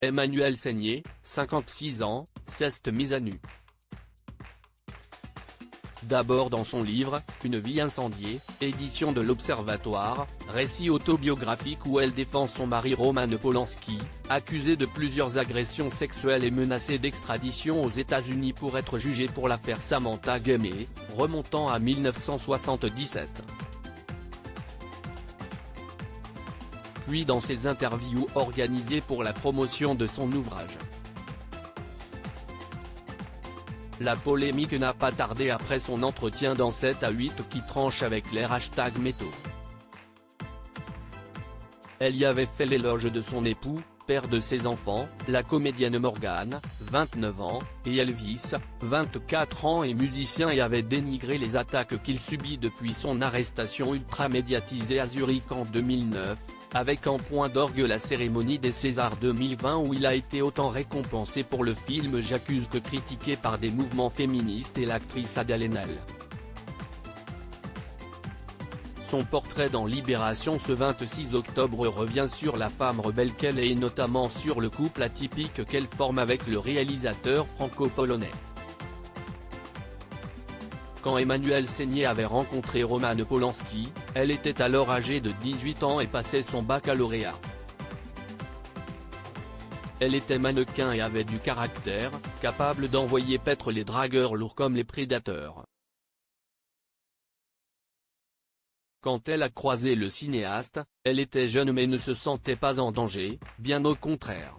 Emmanuelle Seigné, 56 ans, s'est mise à nu. D'abord dans son livre, Une vie incendiée, édition de l'Observatoire, récit autobiographique où elle défend son mari Roman Polanski, accusé de plusieurs agressions sexuelles et menacé d'extradition aux États-Unis pour être jugé pour l'affaire Samantha Gamet, remontant à 1977. Puis dans ses interviews organisées pour la promotion de son ouvrage. La polémique n'a pas tardé après son entretien dans 7 à 8 qui tranche avec les #métaux. Elle y avait fait l'éloge de son époux, père de ses enfants, la comédienne Morgane, 29 ans, et Elvis, 24 ans et musicien, et avait dénigré les attaques qu'il subit depuis son arrestation ultra-médiatisée à Zurich en 2009, avec en point d'orgue la cérémonie des Césars 2020 où il a été autant récompensé pour le film J'accuse que critiqué par des mouvements féministes et l'actrice Adèle Haenel. Son portrait dans Libération ce 26 octobre revient sur la femme rebelle qu'elle est et notamment sur le couple atypique qu'elle forme avec le réalisateur franco-polonais. Quand Emmanuelle Seigné avait rencontré Roman Polanski, elle était alors âgée de 18 ans et passait son baccalauréat. Elle était mannequin et avait du caractère, capable d'envoyer paître les dragueurs lourds comme les prédateurs. Quand elle a croisé le cinéaste, elle était jeune mais ne se sentait pas en danger, bien au contraire.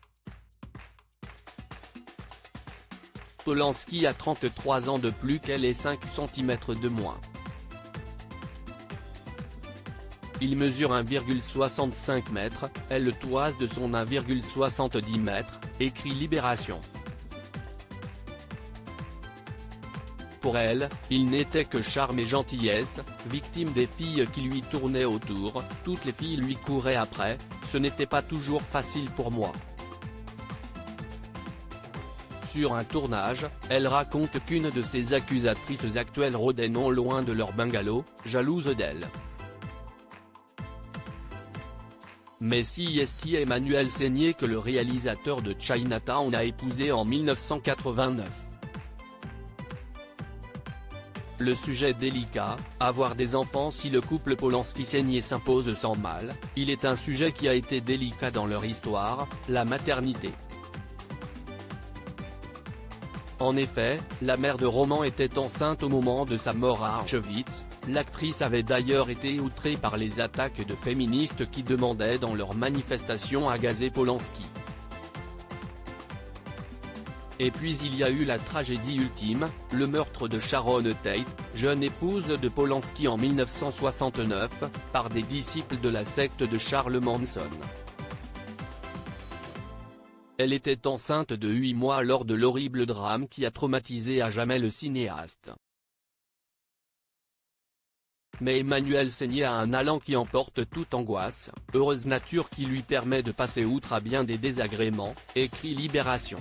Polanski a 33 ans de plus qu'elle et 5 cm de moins. Il mesure 1,65 m, elle le toise de son 1,70 m, écrit Libération. Pour elle, il n'était que charme et gentillesse, victime des filles qui lui tournaient autour, toutes les filles lui couraient après, ce n'était pas toujours facile pour moi. Sur un tournage, elle raconte qu'une de ses accusatrices actuelles rôdait non loin de leur bungalow, jalouse d'elle. Mais si est Emmanuelle Seigné que le réalisateur de Chinatown a épousé en 1989. Le sujet délicat, avoir des enfants si le couple Polanski-Seigné s'impose sans mal, il est un sujet qui a été délicat dans leur histoire, la maternité. En effet, la mère de Roman était enceinte au moment de sa mort à Auschwitz, l'actrice avait d'ailleurs été outrée par les attaques de féministes qui demandaient dans leurs manifestations à gazer Polanski. Et puis il y a eu la tragédie ultime, le meurtre de Sharon Tate, jeune épouse de Polanski en 1969, par des disciples de la secte de Charles Manson. Elle était enceinte de 8 mois lors de l'horrible drame qui a traumatisé à jamais le cinéaste. Mais Emmanuelle Seigné a un allant qui emporte toute angoisse, heureuse nature qui lui permet de passer outre à bien des désagréments, écrit Libération.